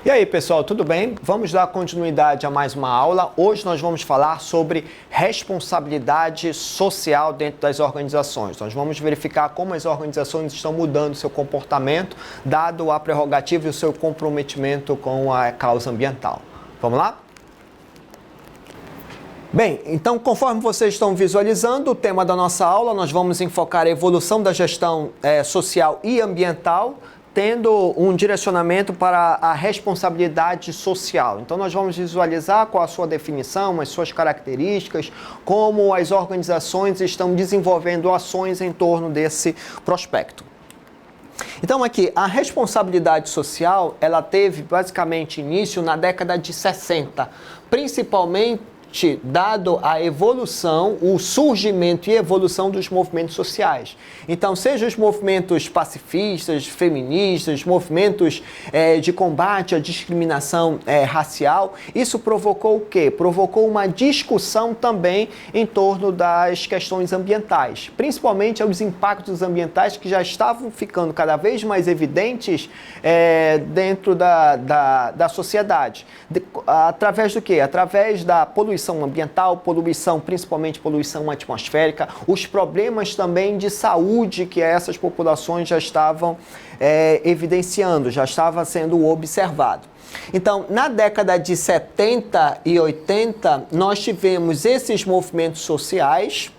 E aí, pessoal, tudo bem? Vamos dar continuidade a mais uma aula. Hoje nós vamos falar sobre responsabilidade social dentro das organizações. Nós vamos verificar como as organizações estão mudando seu comportamento, dado a prerrogativa e o seu comprometimento com a causa ambiental. Vamos lá? Bem, então, conforme vocês estão visualizando, o tema da nossa aula, nós vamos enfocar a evolução da gestão social e ambiental, tendo um direcionamento para a responsabilidade social. Então, nós vamos visualizar qual a sua definição, as suas características, como as organizações estão desenvolvendo ações em torno desse prospecto. Então, aqui, a responsabilidade social, ela teve basicamente início na década de 60, principalmente dado a evolução, o surgimento e evolução dos movimentos sociais. Então, seja os movimentos pacifistas, feministas, movimentos de combate à discriminação racial, isso provocou o quê? Provocou uma discussão também em torno das questões ambientais, principalmente os impactos ambientais que já estavam ficando cada vez mais evidentes dentro da sociedade. Através do quê? Através da poluição ambiental, poluição, principalmente poluição atmosférica, os problemas também de saúde que essas populações já estavam evidenciando, já estava sendo observado. Então, na década de 70 e 80, nós tivemos esses movimentos sociais,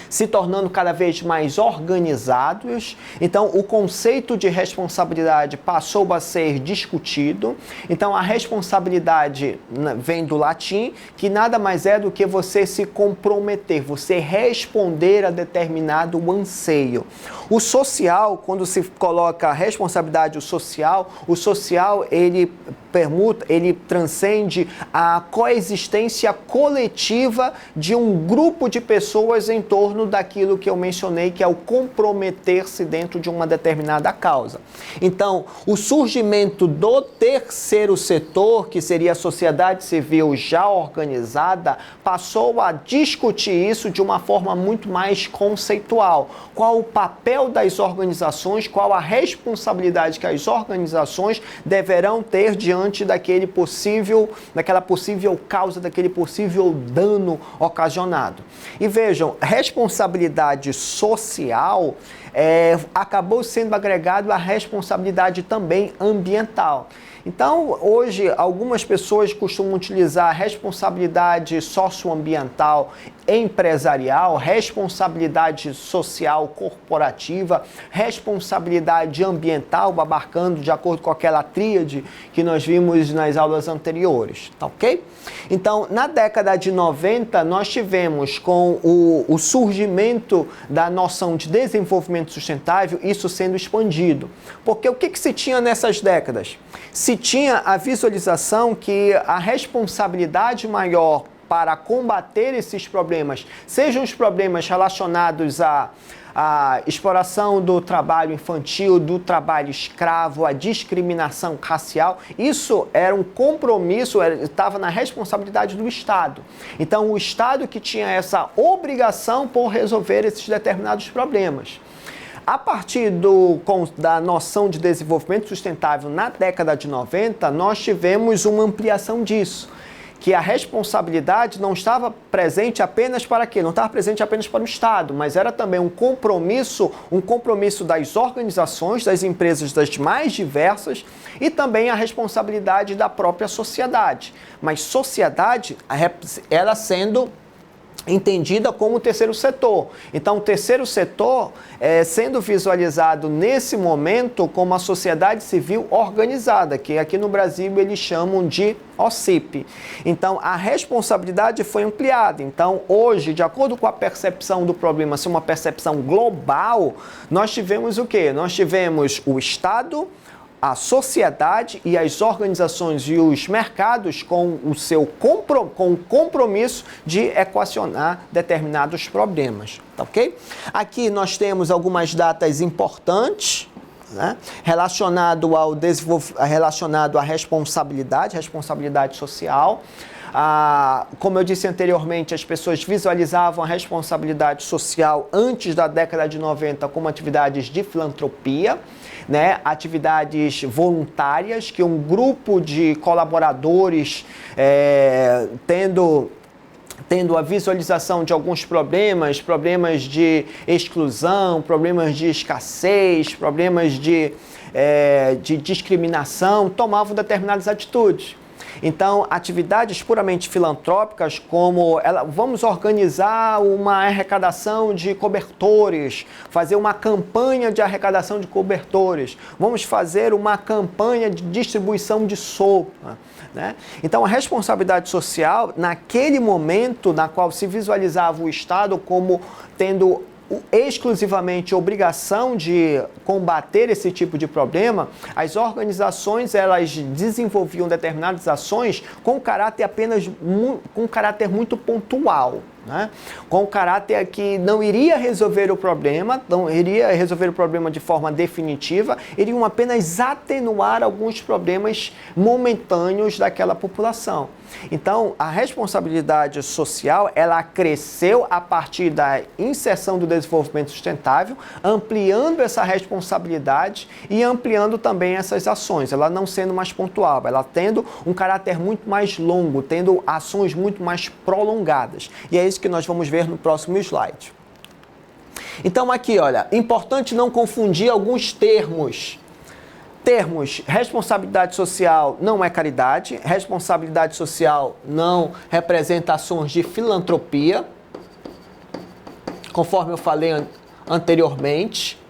se tornando cada vez mais organizados. Então, o conceito de responsabilidade passou a ser discutido. Então, a responsabilidade vem do latim, que nada mais é do que você se comprometer, você responder a determinado anseio. O social, quando se coloca a responsabilidade social, o social, ele transcende a coexistência coletiva de um grupo de pessoas em torno daquilo que eu mencionei, que é o comprometer-se dentro de uma determinada causa. Então, o surgimento do terceiro setor, que seria a sociedade civil já organizada, passou a discutir isso de uma forma muito mais conceitual. Qual o papel das organizações, qual a responsabilidade que as organizações deverão ter diante daquela possível causa, daquele possível dano ocasionado. E vejam, responsabilidade social acabou sendo agregado à responsabilidade também ambiental. Então, hoje, algumas pessoas costumam utilizar responsabilidade socioambiental empresarial, responsabilidade social corporativa, responsabilidade ambiental, abarcando de acordo com aquela tríade que nós vimos nas aulas anteriores, tá ok? Então, na década de 90, nós tivemos com o surgimento da noção de desenvolvimento sustentável, isso sendo expandido. Porque o que se tinha nessas décadas? Se tinha a visualização que a responsabilidade maior para combater esses problemas, sejam os problemas relacionados à exploração do trabalho infantil, do trabalho escravo, a discriminação racial, isso era um compromisso, estava na responsabilidade do Estado. Então, o Estado que tinha essa obrigação por resolver esses determinados problemas. A partir da noção de desenvolvimento sustentável na década de 90, nós tivemos uma ampliação disso, que a responsabilidade não estava presente apenas para quê? Não estava presente apenas para o Estado, mas era também um compromisso das organizações, das empresas das mais diversas e também a responsabilidade da própria sociedade. Mas sociedade, ela sendo entendida como o terceiro setor. Então, o terceiro setor sendo visualizado nesse momento como a sociedade civil organizada, que aqui no Brasil eles chamam de OCIP. Então, a responsabilidade foi ampliada. Então, hoje, de acordo com a percepção do problema, ser uma percepção global, nós tivemos o quê? Nós tivemos o Estado, a sociedade e as organizações e os mercados com o compromisso de equacionar determinados problemas, tá ok? Aqui nós temos algumas datas importantes, né, relacionado à responsabilidade social. Como eu disse anteriormente, as pessoas visualizavam a responsabilidade social antes da década de 90 como atividades de filantropia, né, atividades voluntárias, que um grupo de colaboradores tendo a visualização de alguns problemas de exclusão, problemas de escassez, problemas de discriminação, tomavam determinadas atitudes. Então, atividades puramente filantrópicas, como vamos organizar uma arrecadação de cobertores, fazer uma campanha de arrecadação de cobertores, vamos fazer uma campanha de distribuição de sopa, né? Então, a responsabilidade social, naquele momento na qual se visualizava o Estado como tendo exclusivamente obrigação de combater esse tipo de problema, as organizações elas desenvolviam determinadas ações com caráter muito pontual, né? Com caráter que não iria resolver o problema, não iria resolver o problema de forma definitiva, iriam apenas atenuar alguns problemas momentâneos daquela população. Então, a responsabilidade social, ela cresceu a partir da inserção do desenvolvimento sustentável, ampliando essa responsabilidade e ampliando também essas ações, ela não sendo mais pontual, ela tendo um caráter muito mais longo, tendo ações muito mais prolongadas. E é isso que nós vamos ver no próximo slide. Então, aqui, olha, importante não confundir alguns termos. Responsabilidade social não é caridade, responsabilidade social não representa ações de filantropia, conforme eu falei anteriormente,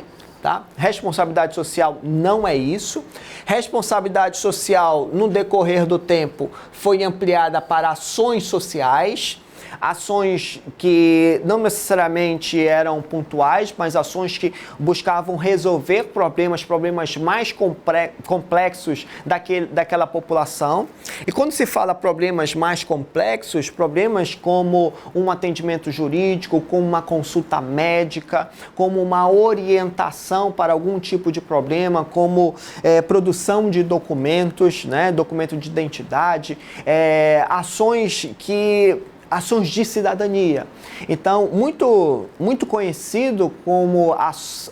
tá? Responsabilidade social não é isso. Responsabilidade social, no decorrer do tempo, foi ampliada para ações sociais, ações que não necessariamente eram pontuais, mas ações que buscavam resolver problemas mais complexos daquela população. E quando se fala problemas mais complexos, problemas como um atendimento jurídico, como uma consulta médica, como uma orientação para algum tipo de problema, como produção de documentos, né, documento de identidade, ações de cidadania. Então, muito conhecido como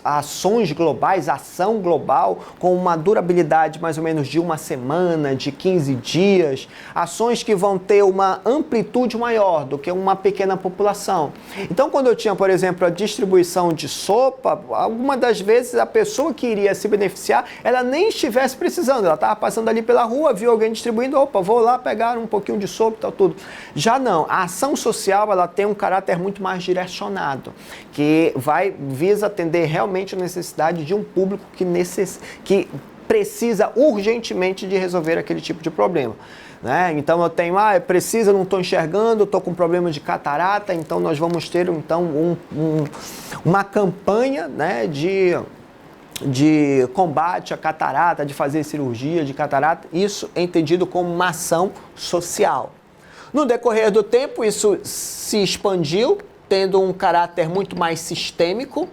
ações globais, ação global, com uma durabilidade mais ou menos de uma semana, de 15 dias, ações que vão ter uma amplitude maior do que uma pequena população. Então, quando eu tinha, por exemplo, a distribuição de sopa, algumas das vezes a pessoa que iria se beneficiar, ela nem estivesse precisando, ela estava passando ali pela rua, viu alguém distribuindo, opa, vou lá pegar um pouquinho de sopa e tal, tudo. Já não, a ação social, ela tem um caráter muito mais direcionado, que visa atender realmente a necessidade de um público que precisa urgentemente de resolver aquele tipo de problema, né? Então eu tenho, eu não estou enxergando, estou com problema de catarata, então nós vamos ter uma campanha, né, de combate à catarata, de fazer cirurgia de catarata, isso é entendido como uma ação social. No decorrer do tempo, isso se expandiu, tendo um caráter muito mais sistêmico.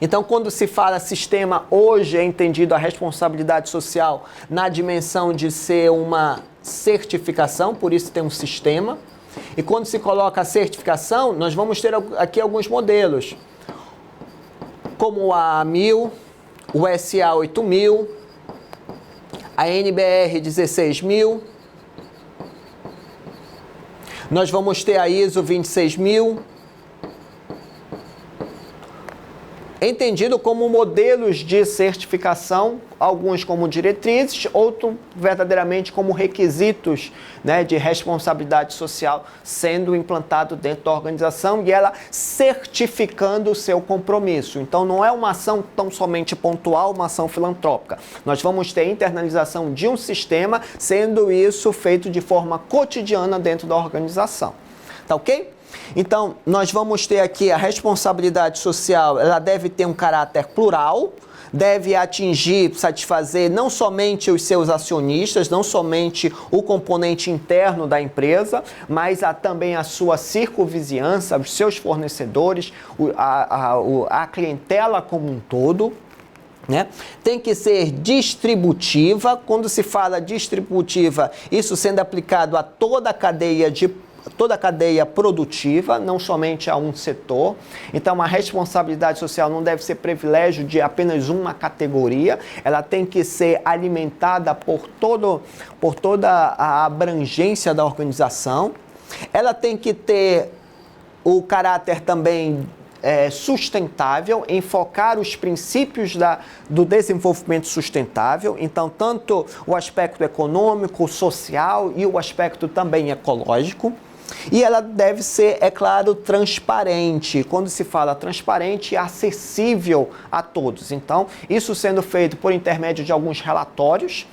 Então, quando se fala sistema, hoje é entendido a responsabilidade social na dimensão de ser uma certificação, por isso tem um sistema. E quando se coloca a certificação, nós vamos ter aqui alguns modelos, como a A1000, o SA 8000, a NBR 16000, nós vamos ter a ISO 26000, entendido como modelos de certificação, alguns como diretrizes, outros verdadeiramente como requisitos, né, de responsabilidade social sendo implantado dentro da organização e ela certificando o seu compromisso. Então não é uma ação tão somente pontual, uma ação filantrópica. Nós vamos ter internalização de um sistema, sendo isso feito de forma cotidiana dentro da organização. Tá ok? Então, nós vamos ter aqui a responsabilidade social, ela deve ter um caráter plural, deve atingir, satisfazer não somente os seus acionistas, não somente o componente interno da empresa, mas também a sua circunvizinhança, os seus fornecedores, a clientela como um todo. Né? Tem que ser distributiva. Quando se fala distributiva, isso sendo aplicado a toda a cadeia produtiva, não somente a um setor. Então, a responsabilidade social não deve ser privilégio de apenas uma categoria, ela tem que ser alimentada por toda a abrangência da organização. Ela tem que ter o caráter também sustentável, enfocar os princípios do desenvolvimento sustentável, então tanto o aspecto econômico, social e o aspecto também ecológico. E ela deve ser, é claro, transparente. Quando se fala transparente, acessível a todos. Então, isso sendo feito por intermédio de alguns relatórios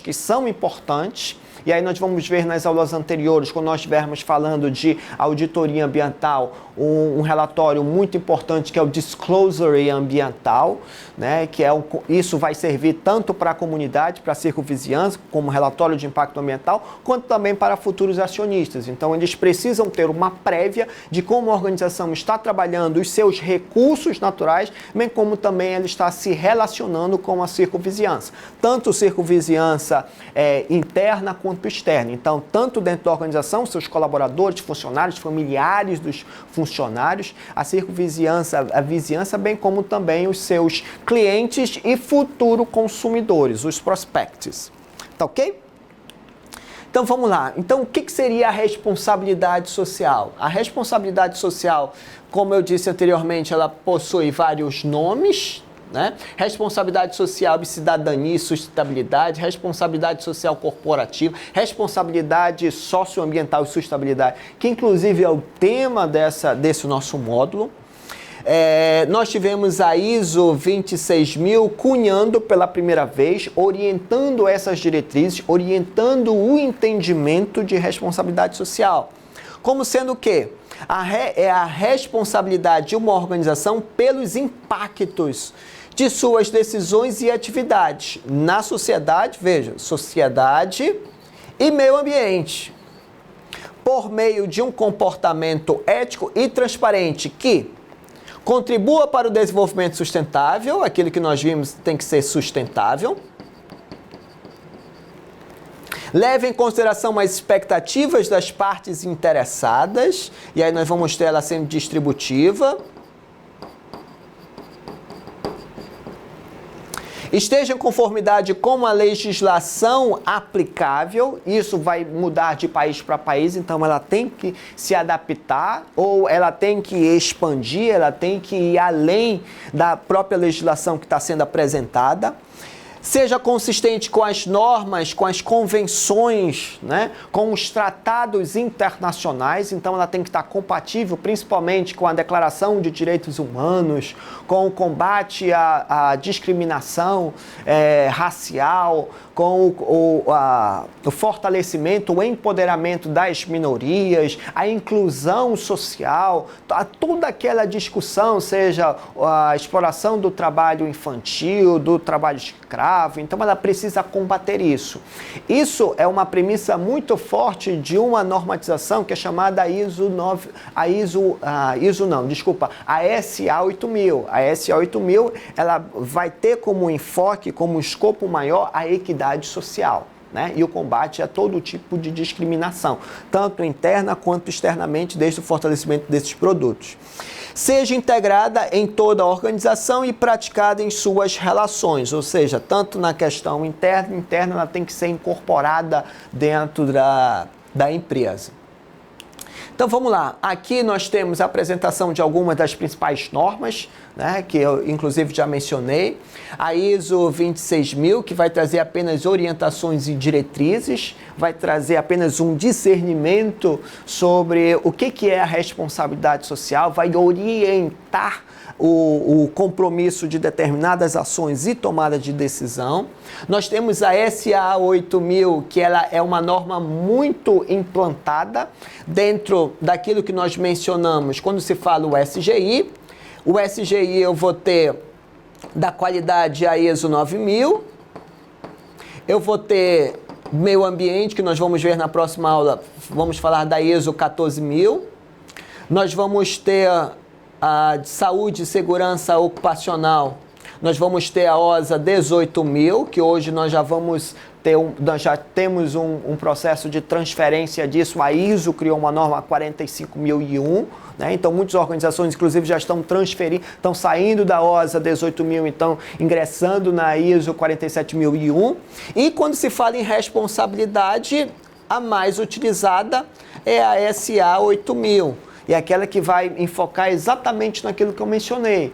que são importantes. E aí nós vamos ver nas aulas anteriores, quando nós estivermos falando de auditoria ambiental, um relatório muito importante que é o Disclosure Ambiental, né, que isso vai servir tanto para a comunidade, para a circunvizinhança, como relatório de impacto ambiental, quanto também para futuros acionistas. Então, eles precisam ter uma prévia de como a organização está trabalhando os seus recursos naturais, bem como também ela está se relacionando com a circunvizinhança. Tanto circunvizinhança interna quanto externa. Então, tanto dentro da organização, seus colaboradores, funcionários, familiares dos funcionários, a circunvizinhança, a vizinhança, bem como também os seus clientes e futuros consumidores, os prospects. Tá ok? Então vamos lá. Então o que seria a responsabilidade social? A responsabilidade social, como eu disse anteriormente, ela possui vários nomes, né? Responsabilidade social e cidadania e sustentabilidade, responsabilidade social corporativa, responsabilidade socioambiental e sustentabilidade, que inclusive é o tema desse nosso módulo. Nós tivemos a ISO 26000 cunhando pela primeira vez, orientando essas diretrizes, orientando o entendimento de responsabilidade social. Como sendo o quê? É a responsabilidade de uma organização pelos impactos de suas decisões e atividades na sociedade, veja, sociedade e meio ambiente, por meio de um comportamento ético e transparente que contribua para o desenvolvimento sustentável, aquilo que nós vimos tem que ser sustentável, leve em consideração as expectativas das partes interessadas, e aí nós vamos ter ela sendo distributiva, esteja em conformidade com a legislação aplicável, isso vai mudar de país para país, então ela tem que se adaptar ou ela tem que expandir, ela tem que ir além da própria legislação que está sendo apresentada. Seja consistente com as normas, com as convenções, né? Com os tratados internacionais, então ela tem que estar compatível principalmente com a Declaração de Direitos Humanos, com o combate à discriminação racial, com o fortalecimento, o empoderamento das minorias, a inclusão social, toda aquela discussão, seja a exploração do trabalho infantil, do trabalho escravo, então ela precisa combater isso. Isso é uma premissa muito forte de uma normatização que é chamada a SA 8000. A SA 8000, ela vai ter como enfoque, como escopo maior, a equidade social, né? E o combate a todo tipo de discriminação, tanto interna quanto externamente, desde o fortalecimento desses produtos. Seja integrada em toda a organização e praticada em suas relações, ou seja, tanto na questão interna ela tem que ser incorporada dentro da empresa. Então vamos lá, aqui nós temos a apresentação de algumas das principais normas, né, que eu inclusive já mencionei. A ISO 26000, que vai trazer apenas orientações e diretrizes, vai trazer apenas um discernimento sobre o que é a responsabilidade social, vai orientar o compromisso de determinadas ações e tomada de decisão. Nós temos a SA 8000, que ela é uma norma muito implantada dentro daquilo que nós mencionamos, quando se fala o SGI eu vou ter da qualidade a ISO 9000, eu vou ter meio ambiente, que nós vamos ver na próxima aula, vamos falar da ISO 14000, nós vamos ter a de saúde e segurança ocupacional, nós vamos ter a OSA 18000, que hoje nós já vamos ter nós já temos um processo de transferência disso. A ISO criou uma norma 45001, né? Então muitas organizações, inclusive, já estão transferindo, estão saindo da OSA 18000, então ingressando na ISO 47001. E quando se fala em responsabilidade, a mais utilizada é a SA 8000, e aquela que vai enfocar exatamente naquilo que eu mencionei.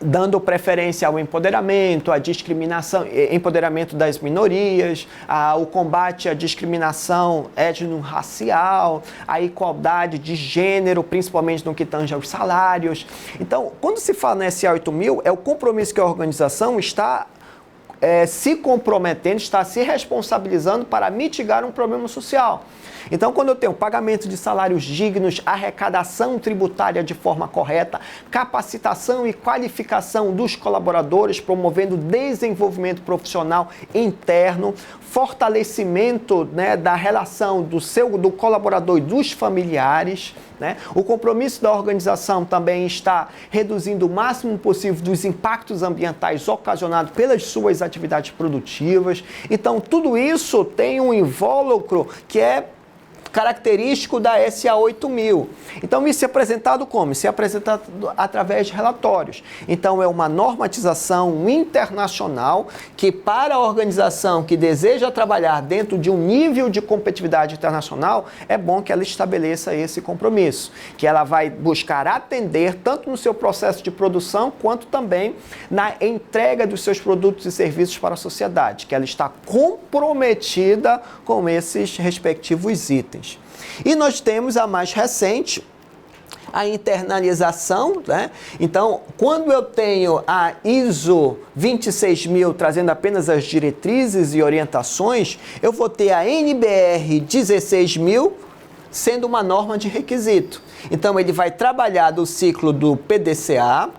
Dando preferência ao empoderamento, à discriminação, empoderamento das minorias, ao combate à discriminação étnico-racial, à igualdade de gênero, principalmente no que tange aos salários. Então, quando se fala na SA 8000, é o compromisso que a organização está se comprometendo, está se responsabilizando para mitigar um problema social. Então, quando eu tenho pagamento de salários dignos, arrecadação tributária de forma correta, capacitação e qualificação dos colaboradores, promovendo desenvolvimento profissional interno, fortalecimento, né, da relação do colaborador e dos familiares, né? O compromisso da organização também está reduzindo o máximo possível dos impactos ambientais ocasionados pelas suas atividades produtivas. Então, tudo isso tem um invólucro que é característico da SA 8000. Então, isso é apresentado como? Isso é apresentado através de relatórios. Então, é uma normatização internacional que, para a organização que deseja trabalhar dentro de um nível de competitividade internacional, é bom que ela estabeleça esse compromisso, que ela vai buscar atender tanto no seu processo de produção, quanto também na entrega dos seus produtos e serviços para a sociedade, que ela está comprometida com esses respectivos itens. E nós temos a mais recente, a internalização, né? Então, quando eu tenho a ISO 26000 trazendo apenas as diretrizes e orientações, eu vou ter a NBR 16000 sendo uma norma de requisito. Então, ele vai trabalhar do ciclo do PDCA,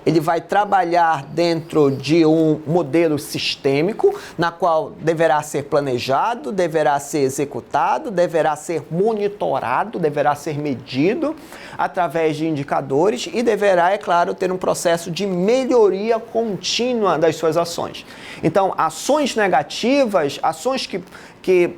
ele vai trabalhar dentro de um modelo sistêmico, na qual deverá ser planejado, deverá ser executado, deverá ser monitorado, deverá ser medido através de indicadores e deverá, é claro, ter um processo de melhoria contínua das suas ações. Então, ações negativas, ações que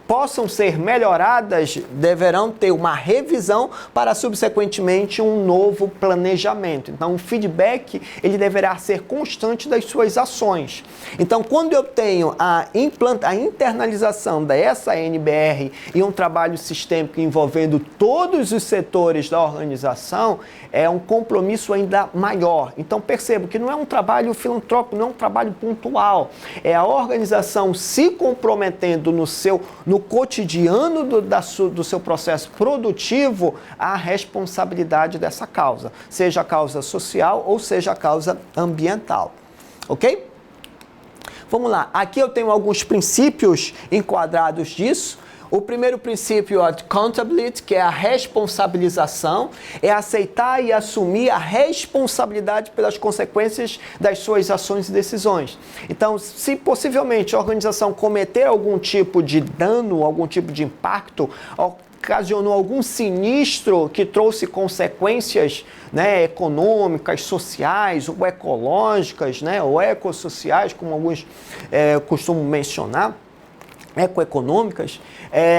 possam ser melhoradas, deverão ter uma revisão para, subsequentemente, um novo planejamento. Então, o feedback, ele deverá ser constante das suas ações. Então, quando eu tenho a internalização dessa NBR e um trabalho sistêmico envolvendo todos os setores da organização, é um compromisso ainda maior. Então, percebo que não é um trabalho filantrópico, não é um trabalho pontual. É a organização se comprometendo no cotidiano do seu processo produtivo à responsabilidade dessa causa, seja a causa social ou seja a causa ambiental. Ok? Vamos lá. Aqui eu tenho alguns princípios enquadrados disso. O primeiro princípio é accountability, que é a responsabilização, é aceitar e assumir a responsabilidade pelas consequências das suas ações e decisões. Então, se possivelmente a organização cometer algum tipo de dano, algum tipo de impacto, ocasionou algum sinistro que trouxe consequências, né, econômicas, sociais ou ecológicas, né, ou ecossociais, como alguns costumam mencionar, ecoeconômicas,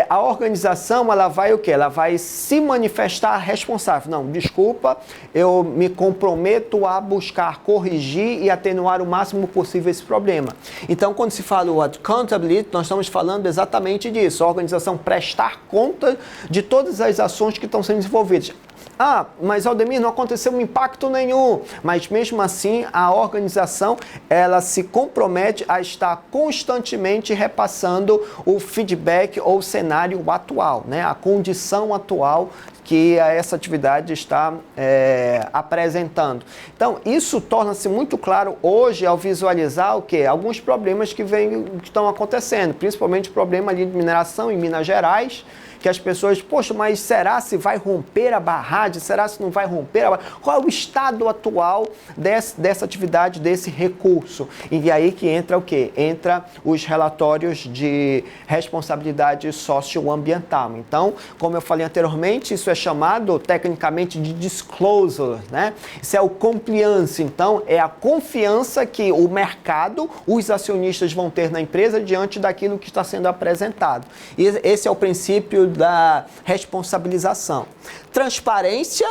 a organização, ela vai o quê? Ela vai se manifestar responsável. Não, desculpa, eu me comprometo a buscar corrigir e atenuar o máximo possível esse problema. Então, quando se fala o accountability, nós estamos falando exatamente disso. A organização prestar conta de todas as ações que estão sendo desenvolvidas. Ah, mas Aldemir, não aconteceu um impacto nenhum. Mas mesmo assim, a organização, ela se compromete a estar constantemente repassando o feedback ou o cenário atual, né? A condição atual que essa atividade está apresentando. Então, isso torna-se muito claro hoje ao visualizar o quê? Alguns problemas que estão acontecendo, principalmente o problema ali de mineração em Minas Gerais, que as pessoas, poxa, mas será se vai romper a barragem? Será se não vai romper a barragem? Qual é o estado atual dessa atividade, desse recurso? E aí que entra o quê? Entra os relatórios de responsabilidade socioambiental. Então, como eu falei anteriormente, isso é chamado tecnicamente de disclosure, né? Isso é o compliance. Então, é a confiança que o mercado, os acionistas vão ter na empresa diante daquilo que está sendo apresentado. E esse é o princípio da responsabilização. Transparência,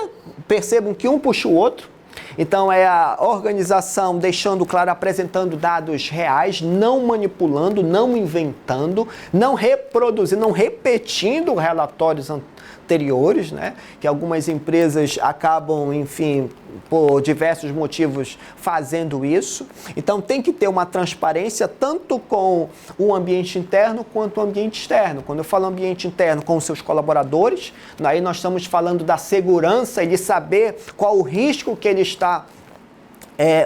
percebam que um puxa o outro. Então, é a organização deixando claro, apresentando dados reais, não manipulando, não inventando, não reproduzindo, não repetindo relatórios anteriores, né? Que algumas empresas acabam, enfim, por diversos motivos fazendo isso. Então, tem que ter uma transparência tanto com o ambiente interno quanto o ambiente externo. Quando eu falo ambiente interno, com os seus colaboradores, aí nós estamos falando da segurança e de saber qual o risco que ele está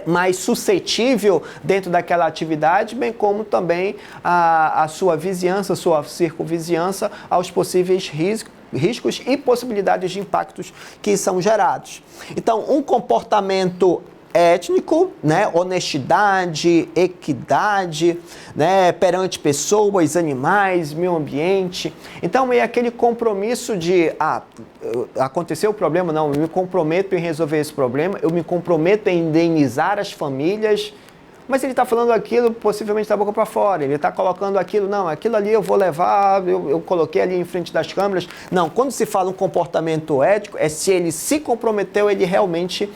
mais suscetível dentro daquela atividade, bem como também a sua vizinhança, a sua circunvizinhança aos possíveis riscos e possibilidades de impactos que são gerados. Então, um comportamento étnico, né, honestidade, equidade, né, perante pessoas, animais, meio ambiente. Então, é aquele compromisso de, aconteceu o problema, não, eu me comprometo em resolver esse problema, eu me comprometo em indenizar as famílias, mas ele está falando aquilo possivelmente da boca para fora, ele está colocando aquilo, não, aquilo ali eu vou levar, eu coloquei ali em frente das câmeras. Não, quando se fala um comportamento ético, é se ele se comprometeu, ele realmente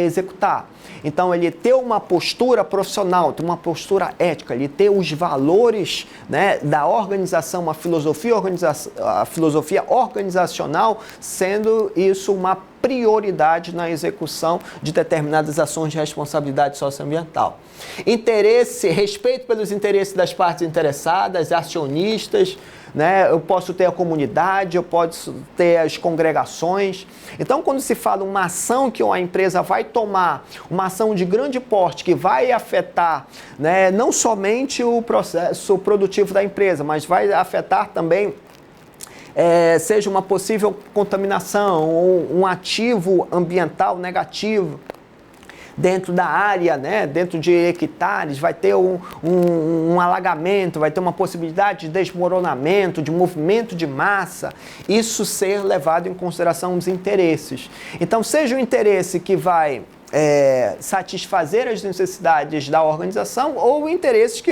executar. Então, ele ter uma postura profissional, ter uma postura ética, ele ter os valores, né, da organização, a filosofia organizacional, sendo isso uma prioridade na execução de determinadas ações de responsabilidade socioambiental. Interesse, respeito pelos interesses das partes interessadas, acionistas, né? Eu posso ter a comunidade, eu posso ter as congregações. Então, quando se fala uma ação que a empresa vai tomar, uma ação de grande porte que vai afetar, né, não somente o processo produtivo da empresa, mas vai afetar também seja uma possível contaminação ou um ativo ambiental negativo dentro da área, né, dentro de hectares, vai ter um alagamento, vai ter uma possibilidade de desmoronamento, de movimento de massa, isso ser levado em consideração os interesses. Então, seja o interesse que vai satisfazer as necessidades da organização ou interesses que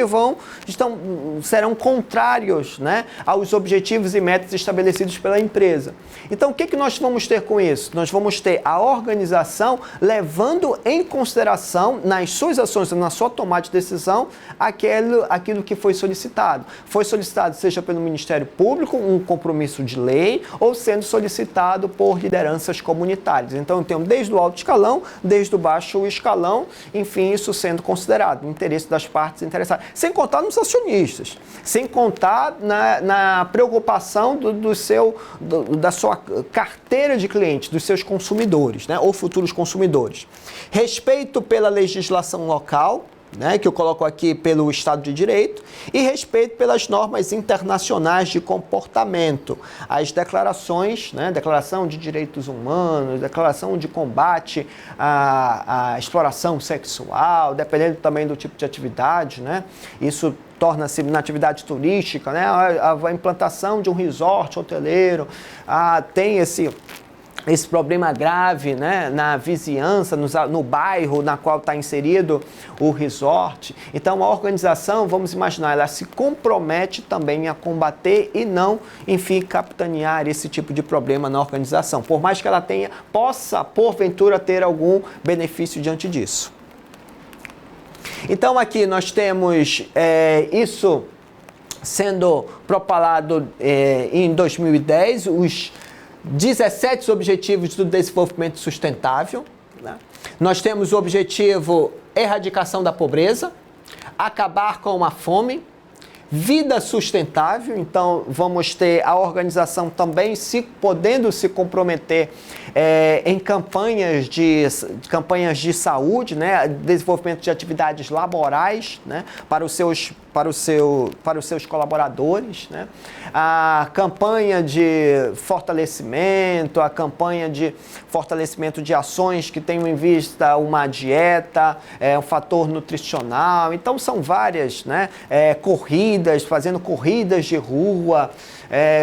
serão contrários, né, aos objetivos e metas estabelecidos pela empresa. Então, o que nós vamos ter com isso? Nós vamos ter a organização levando em consideração nas suas ações, na sua tomada de decisão, aquilo que foi solicitado. Foi solicitado seja pelo Ministério Público, um compromisso de lei, ou sendo solicitado por lideranças comunitárias. Então, eu tenho desde o alto escalão, desde o baixo escalão, enfim, isso sendo considerado, o interesse das partes interessadas. Sem contar nos acionistas, sem contar na preocupação da sua carteira de clientes, dos seus consumidores, né, ou futuros consumidores. Respeito pela legislação local, né, que eu coloco aqui pelo Estado de Direito, e respeito pelas normas internacionais de comportamento, as declarações, né, Declaração de Direitos Humanos, Declaração de Combate à Exploração Sexual, dependendo também do tipo de atividade, né, isso torna-se na atividade turística, né, a implantação de um resort hoteleiro, tem esse problema grave, né, na vizinhança, no bairro na qual está inserido o resort. Então, a organização, vamos imaginar, ela se compromete também a combater e não, enfim, capitanear esse tipo de problema na organização, por mais que ela possa, porventura, ter algum benefício diante disso. Então, aqui nós temos isso sendo propalado em 2010, os 17 Objetivos do Desenvolvimento Sustentável, né? Nós temos o objetivo erradicação da pobreza, acabar com a fome, Vida sustentável, então vamos ter a organização também podendo se comprometer em campanhas de saúde, né, desenvolvimento de atividades laborais, né, para os seus colaboradores, né, a campanha de fortalecimento, a campanha de fortalecimento de ações que tenham em vista uma dieta, um fator nutricional. Então são várias, né, fazendo corridas de rua,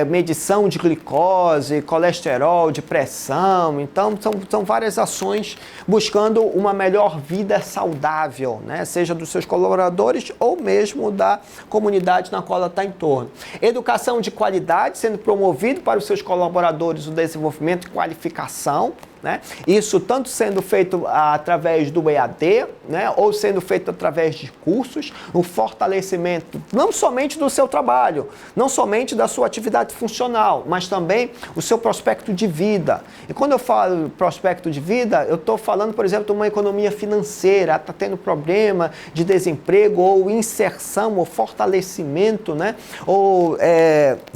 medição de glicose, colesterol, de pressão. Então, são várias ações buscando uma melhor vida saudável, né? Seja dos seus colaboradores ou mesmo da comunidade na qual ela está em torno. Educação de qualidade, sendo promovido para os seus colaboradores o desenvolvimento e qualificação, né? Isso tanto sendo feito através do EAD, né? Ou sendo feito através de cursos, o fortalecimento não somente do seu trabalho, não somente da sua atividade funcional, mas também o seu prospecto de vida. E quando eu falo prospecto de vida, eu estou falando, por exemplo, de uma economia financeira, está tendo problema de desemprego ou inserção ou fortalecimento, né? Ou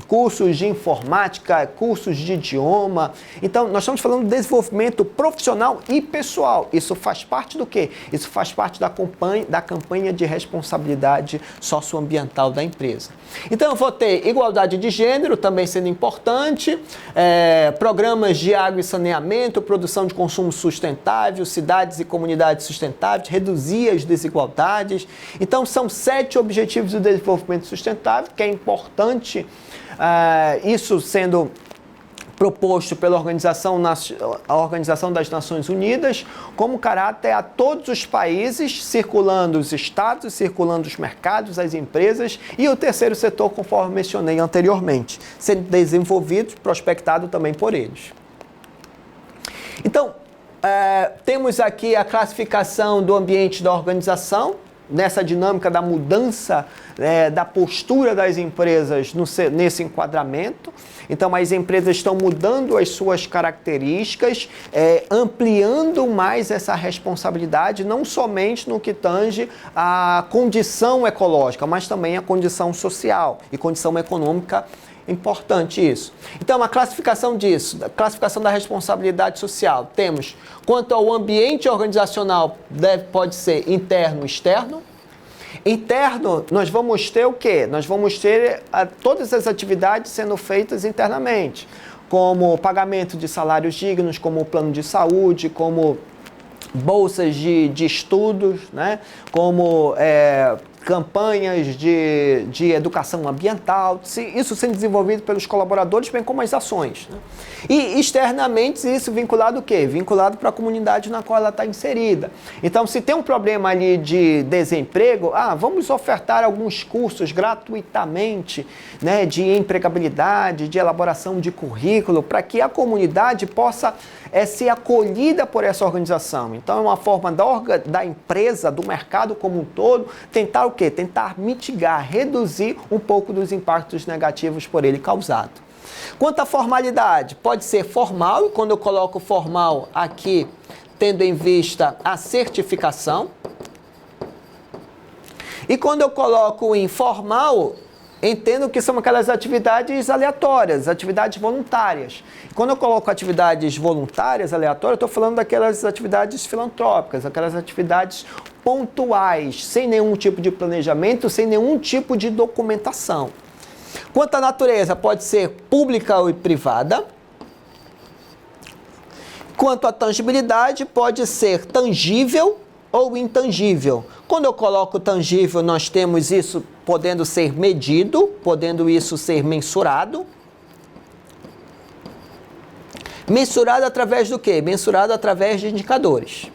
cursos de informática, cursos de idioma. Então, nós estamos falando de desenvolvimento profissional e pessoal. Isso faz parte do quê? Isso faz parte da campanha de responsabilidade socioambiental da empresa. Então, eu vou ter igualdade de gênero, também sendo importante, programas de água e saneamento, produção de consumo sustentável, cidades e comunidades sustentáveis, reduzir as desigualdades. Então, são 7 objetivos do desenvolvimento sustentável, que é importante isso sendo proposto pela Organização das Nações Unidas, como caráter a todos os países, circulando os estados, circulando os mercados, as empresas e o terceiro setor, conforme mencionei anteriormente, sendo desenvolvido e prospectado também por eles. Então, temos aqui a classificação do ambiente da organização, nessa dinâmica da mudança da postura das empresas nesse enquadramento. Então, as empresas estão mudando as suas características, ampliando mais essa responsabilidade, não somente no que tange a condição ecológica, mas também a condição social e condição econômica. Importante isso. Então, a classificação disso, a classificação da responsabilidade social, temos quanto ao ambiente organizacional, pode ser interno e externo. Interno, nós vamos ter o quê? Nós vamos ter todas as atividades sendo feitas internamente, como pagamento de salários dignos, como plano de saúde, como bolsas de estudos, né? Como campanhas de educação ambiental, isso sendo desenvolvido pelos colaboradores, bem como as ações, né? E externamente isso vinculado o quê? Vinculado para a comunidade na qual ela está inserida. Então, se tem um problema ali de desemprego, vamos ofertar alguns cursos gratuitamente, né, de empregabilidade, de elaboração de currículo, para que a comunidade possa ser acolhida por essa organização. Então, é uma forma da empresa, do mercado como um todo, tentar o quê? Tentar mitigar, reduzir um pouco dos impactos negativos por ele causado. Quanto à formalidade, pode ser formal, e quando eu coloco formal aqui, tendo em vista a certificação. E quando eu coloco informal, entendo que são aquelas atividades aleatórias, atividades voluntárias. Quando eu coloco atividades voluntárias, aleatórias, eu estou falando daquelas atividades filantrópicas, aquelas atividades pontuais, sem nenhum tipo de planejamento, sem nenhum tipo de documentação. Quanto à natureza, pode ser pública ou privada. Quanto à tangibilidade, pode ser tangível ou intangível. Quando eu coloco tangível, nós temos isso podendo ser medido, podendo isso ser mensurado. Mensurado através do quê? Mensurado através de indicadores.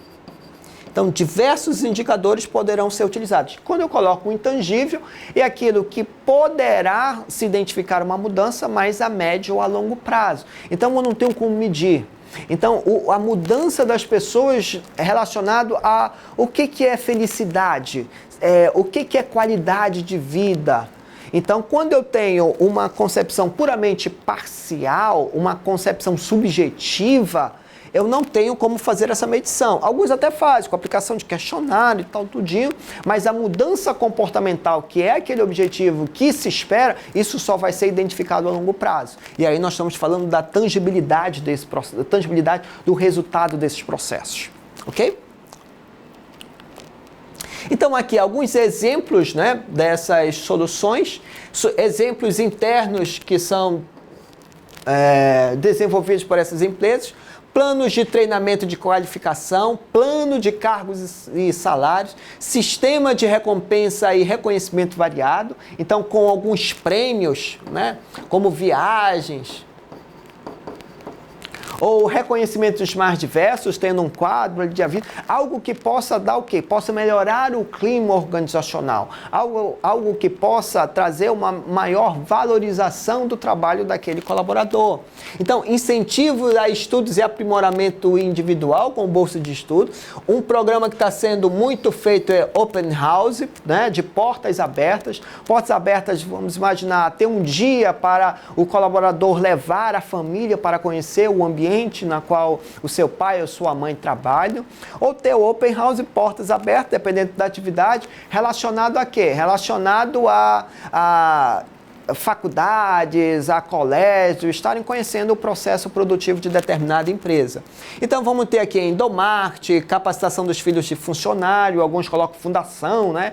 Então, diversos indicadores poderão ser utilizados. Quando eu coloco um intangível, é aquilo que poderá se identificar uma mudança, mas a médio ou a longo prazo. Então, eu não tenho como medir. Então, a mudança das pessoas relacionado a o que é felicidade, o que é qualidade de vida. Então, quando eu tenho uma concepção puramente parcial, uma concepção subjetiva, eu não tenho como fazer essa medição. Alguns até fazem, com aplicação de questionário e tal, tudinho, mas a mudança comportamental, que é aquele objetivo que se espera, isso só vai ser identificado a longo prazo. E aí nós estamos falando da tangibilidade desse processo, da tangibilidade do resultado desses processos. Ok? Então, aqui alguns exemplos, né, dessas soluções, exemplos internos que são desenvolvidos por essas empresas, planos de treinamento de qualificação, plano de cargos e salários, sistema de recompensa e reconhecimento variado, então com alguns prêmios, né, como viagens, ou reconhecimentos mais diversos, tendo um quadro de aviso, algo que possa dar o quê? Possa melhorar o clima organizacional, algo que possa trazer uma maior valorização do trabalho daquele colaborador. Então, incentivo a estudos e aprimoramento individual com bolsa de estudo. Um programa que está sendo muito feito é Open House, né, de portas abertas. Portas abertas, vamos imaginar, ter um dia para o colaborador levar a família para conhecer o ambiente na qual o seu pai ou sua mãe trabalham, ou ter o Open House, portas abertas, dependendo da atividade, relacionado a quê? Relacionado a faculdades, a colégios, estarem conhecendo o processo produtivo de determinada empresa. Então vamos ter aqui endomarketing, capacitação dos filhos de funcionário, alguns colocam fundação, né?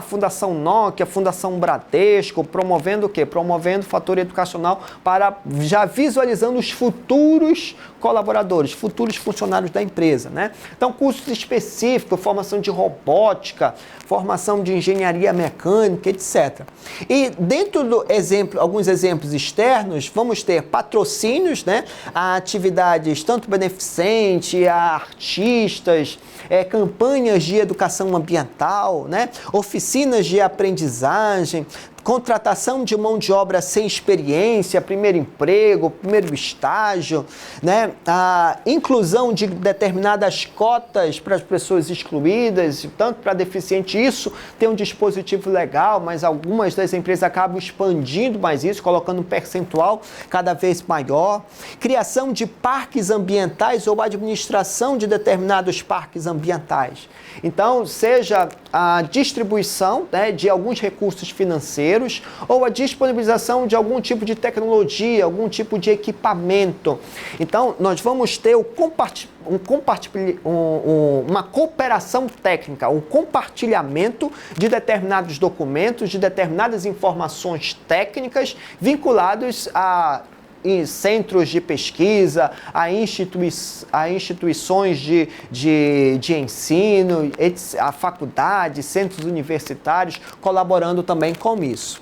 Fundação Nokia, Fundação Bradesco, promovendo o quê? Promovendo fator educacional para já visualizando os futuros colaboradores, futuros funcionários da empresa, né? Então cursos específicos, formação de robótica, formação de engenharia mecânica, etc. E dentro do alguns exemplos externos, vamos ter patrocínios, né, a atividades tanto beneficentes, a artistas, campanhas de educação ambiental, né, oficinas de aprendizagem, contratação de mão de obra sem experiência, primeiro emprego, primeiro estágio, né? A inclusão de determinadas cotas para as pessoas excluídas, tanto para deficiente, isso tem um dispositivo legal, mas algumas das empresas acabam expandindo mais isso, colocando um percentual cada vez maior. Criação de parques ambientais ou administração de determinados parques ambientais. Então, seja a distribuição, né, de alguns recursos financeiros, ou a disponibilização de algum tipo de tecnologia, algum tipo de equipamento. Então, nós vamos ter uma cooperação técnica, um compartilhamento de determinados documentos, de determinadas informações técnicas vinculados em centros de pesquisa, a instituições de ensino, a faculdades, centros universitários, colaborando também com isso.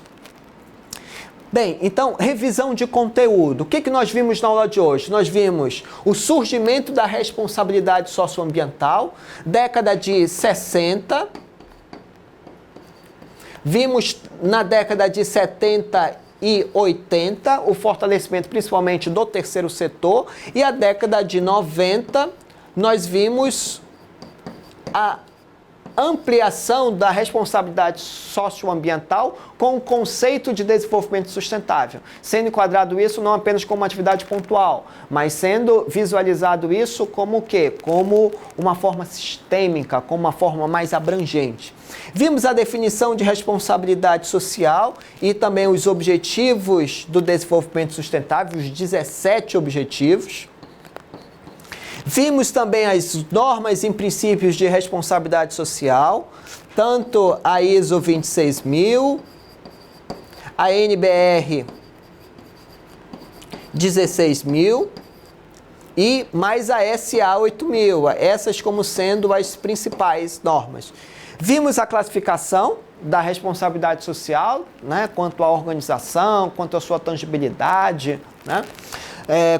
Bem, então, revisão de conteúdo. O que nós vimos na aula de hoje? Nós vimos o surgimento da responsabilidade socioambiental, década de 60. Vimos na década de 70 e 80, o fortalecimento principalmente do terceiro setor, e a década de 90, nós vimos a ampliação da responsabilidade socioambiental com o conceito de desenvolvimento sustentável, sendo enquadrado isso não apenas como uma atividade pontual, mas sendo visualizado isso como o quê? Como uma forma sistêmica, como uma forma mais abrangente. Vimos a definição de responsabilidade social e também os objetivos do desenvolvimento sustentável, os 17 objetivos. Vimos também as normas e princípios de responsabilidade social, tanto a ISO 26000, a NBR 16000 e mais a SA 8000, essas como sendo as principais normas. Vimos a classificação da responsabilidade social, né, quanto à organização, quanto à sua tangibilidade, né,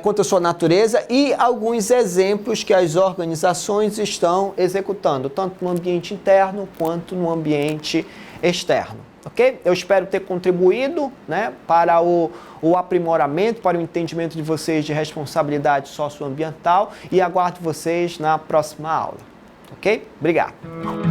quanto à sua natureza, e alguns exemplos que as organizações estão executando, tanto no ambiente interno quanto no ambiente externo. Ok? Eu espero ter contribuído, né, para o aprimoramento, para o entendimento de vocês de responsabilidade socioambiental, e aguardo vocês na próxima aula. Ok? Obrigado.